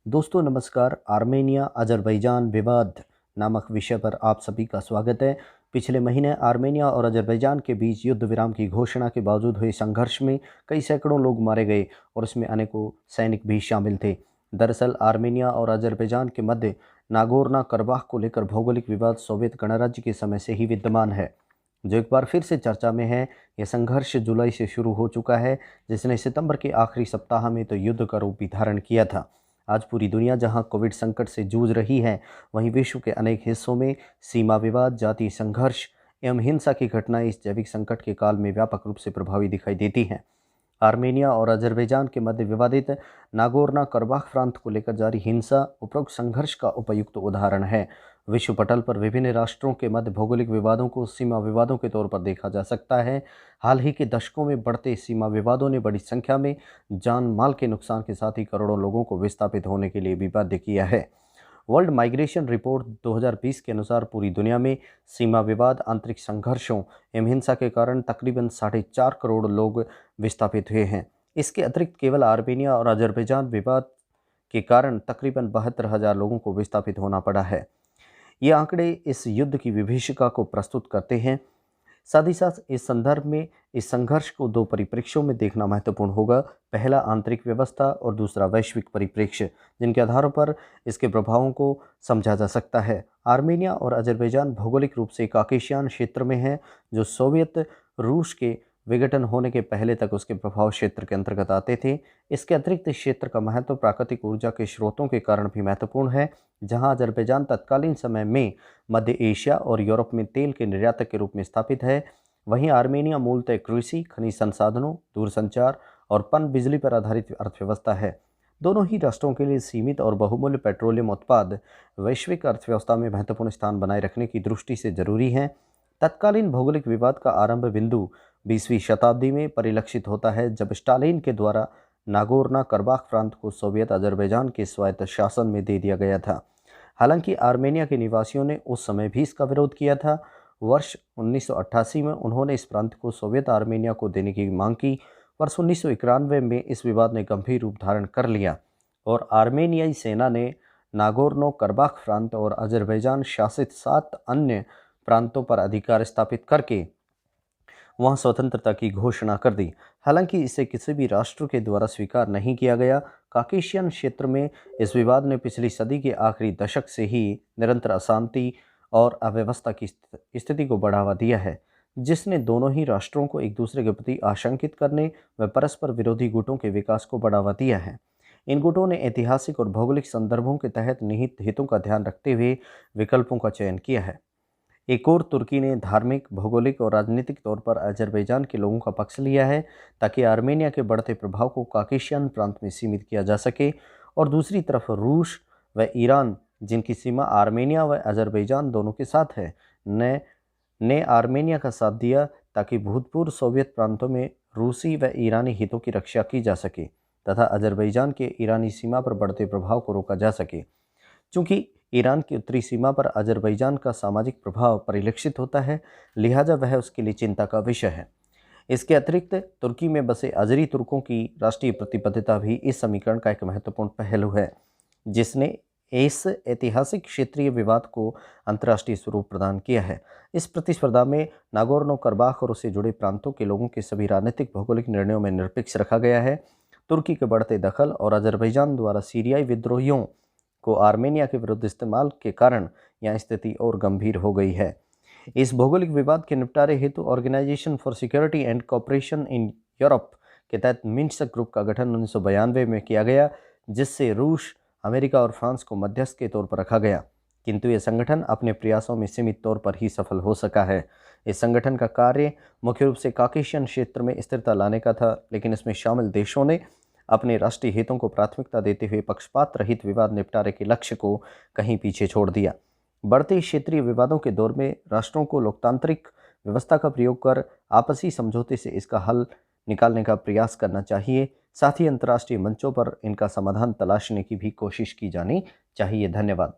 दोस्तों नमस्कार। Armenia Azerbaijan विवाद नामक विषय पर आप सभी का स्वागत है। पिछले महीने आर्मेनिया और अज़रबैजान के बीच युद्ध विराम की घोषणा के बावजूद हुए संघर्ष में कई सैकड़ों लोग मारे गए और इसमें अनेकों सैनिक भी शामिल थे। दरअसल आर्मेनिया और अज़रबैजान के मध्य नागोर्नो कराबाख को लेकर भौगोलिक विवाद सोवियत गणराज्य के समय से ही विद्यमान है, जो एक बार फिर से चर्चा में है। यह संघर्ष जुलाई से शुरू हो चुका है, जिसने सितंबर के आखिरी सप्ताह में तो युद्ध का रूप भी धारण किया था। आज पूरी दुनिया जहां कोविड संकट से जूझ रही है, वहीं विश्व के अनेक हिस्सों में सीमा विवाद, जातीय संघर्ष एवं हिंसा की घटनाएं इस जैविक संकट के काल में व्यापक रूप से प्रभावी दिखाई देती हैं। आर्मेनिया और अज़रबैजान के मध्य विवादित नागोर्नो कराबाख प्रांत को लेकर जारी हिंसा उपरोक्त संघर्ष का उपयुक्त उदाहरण है। विश्व पटल पर विभिन्न राष्ट्रों के मध्य भौगोलिक विवादों को सीमा विवादों के तौर पर देखा जा सकता है। हाल ही के दशकों में बढ़ते सीमा विवादों ने बड़ी संख्या में जान माल के नुकसान के साथ ही करोड़ों लोगों को विस्थापित होने के लिए भी बाध्य किया है। वर्ल्ड माइग्रेशन रिपोर्ट 2020 के अनुसार पूरी दुनिया में सीमा विवाद, आंतरिक संघर्षों एवं हिंसा के कारण तकरीबन 4.5 करोड़ लोग विस्थापित हुए हैं। इसके अतिरिक्त केवल आर्मेनिया और अज़रबैजान विवाद के कारण तकरीबन 72,000 लोगों को विस्थापित होना पड़ा है। ये आंकड़े इस युद्ध की विभीषिका को प्रस्तुत करते हैं। साथ ही साथ इस संदर्भ में इस संघर्ष को दो परिप्रेक्ष्यों में देखना महत्वपूर्ण होगा। पहला आंतरिक व्यवस्था और दूसरा वैश्विक परिप्रेक्ष्य, जिनके आधारों पर इसके प्रभावों को समझा जा सकता है। आर्मेनिया और अज़रबैजान भौगोलिक रूप से काकेशियन क्षेत्र में है, जो सोवियत रूस के विघटन होने के पहले तक उसके प्रभाव क्षेत्र के अंतर्गत आते थे। इसके अतिरिक्त इस क्षेत्र का महत्व प्राकृतिक ऊर्जा के स्रोतों के कारण भी महत्वपूर्ण है, जहां अज़रबैजान तत्कालीन समय में मध्य एशिया और यूरोप में तेल के निर्यातक के रूप में स्थापित है। वहीं आर्मेनिया मूलतः कृषि, खनिज संसाधनों, दूरसंचार और पनबिजली पर आधारित अर्थव्यवस्था है। दोनों ही राष्ट्रों के लिए सीमित और बहुमूल्य पेट्रोलियम उत्पाद वैश्विक अर्थव्यवस्था में महत्वपूर्ण स्थान बनाए रखने की दृष्टि से जरूरी हैं। तत्कालीन भौगोलिक विवाद का आरंभ बिंदु 20वीं शताब्दी में परिलक्षित होता है, जब स्टालिन के द्वारा नागोर्नो कराबाख प्रांत को सोवियत अज़रबैजान के स्वायत्त शासन में दे दिया गया था। हालांकि आर्मेनिया के निवासियों ने उस समय भी इसका विरोध किया था। वर्ष 1988 में उन्होंने इस प्रांत को सोवियत आर्मेनिया को देने की मांग की। वर्ष 1991 में इस विवाद ने गंभीर रूप धारण कर लिया और आर्मेनियाई सेना ने नागोर्नो कराबाख प्रांत और अज़रबैजान शासित 7 अन्य प्रांतों पर अधिकार स्थापित करके वहां स्वतंत्रता की घोषणा कर दी। हालांकि इसे किसी भी राष्ट्र के द्वारा स्वीकार नहीं किया गया। काकेशियन क्षेत्र में इस विवाद ने पिछली सदी के आखिरी दशक से ही निरंतर अशांति और अव्यवस्था की स्थिति को बढ़ावा दिया है, जिसने दोनों ही राष्ट्रों को एक दूसरे के प्रति आशंकित करने व परस्पर विरोधी गुटों के विकास को बढ़ावा दिया है। इन गुटों ने ऐतिहासिक और भौगोलिक संदर्भों के तहत निहित हितों का ध्यान रखते हुए विकल्पों का चयन किया है। एक और तुर्की ने धार्मिक, भौगोलिक और राजनीतिक तौर पर अज़रबैजान के लोगों का पक्ष लिया है, ताकि आर्मेनिया के बढ़ते प्रभाव को काकेशियन प्रांत में सीमित किया जा सके। और दूसरी तरफ रूस व ईरान, जिनकी सीमा आर्मेनिया व अज़रबैजान दोनों के साथ है, ने आर्मेनिया का साथ दिया, ताकि भूतपूर्व सोवियत प्रांतों में रूसी व ईरानी हितों की रक्षा की जा सके तथा अज़रबैजान के ईरानी सीमा पर बढ़ते प्रभाव को रोका जा सके। चूँकि ईरान की उत्तरी सीमा पर अज़रबैजान का सामाजिक प्रभाव परिलक्षित होता है, लिहाजा वह उसके लिए चिंता का विषय है। इसके अतिरिक्त तुर्की में बसे अज़री तुर्कों की राष्ट्रीय प्रतिबद्धता भी इस समीकरण का एक महत्वपूर्ण पहलू है, जिसने इस ऐतिहासिक क्षेत्रीय विवाद को अंतर्राष्ट्रीय स्वरूप प्रदान किया है। इस प्रतिस्पर्धा में नागोर्नो कराबाख और उससे जुड़े प्रांतों के लोगों के सभी राजनीतिक भौगोलिक निर्णयों में निरपेक्ष रखा गया है। तुर्की के बढ़ते दखल और अज़रबैजान द्वारा सीरियाई विद्रोहियों को आर्मेनिया के विरुद्ध इस्तेमाल के कारण यह स्थिति और गंभीर हो गई है। इस भौगोलिक विवाद के निपटारे हेतु organisation for security and cooperation in Europe के तहत मिन्स्क ग्रुप का गठन 1992 में किया गया, जिससे रूस, अमेरिका और फ्रांस को मध्यस्थ के तौर पर रखा गया। किंतु यह संगठन अपने प्रयासों में सीमित तौर पर ही सफल हो सका है। इस संगठन का कार्य मुख्य रूप से काकेशियन क्षेत्र में स्थिरता लाने का था, लेकिन इसमें शामिल देशों ने अपने राष्ट्रीय हितों को प्राथमिकता देते हुए पक्षपात रहित विवाद निपटारे के लक्ष्य को कहीं पीछे छोड़ दिया। बढ़ते क्षेत्रीय विवादों के दौर में राष्ट्रों को लोकतांत्रिक व्यवस्था का प्रयोग कर आपसी समझौते से इसका हल निकालने का प्रयास करना चाहिए। साथ ही अंतर्राष्ट्रीय मंचों पर इनका समाधान तलाशने की भी कोशिश की जानी चाहिए। धन्यवाद।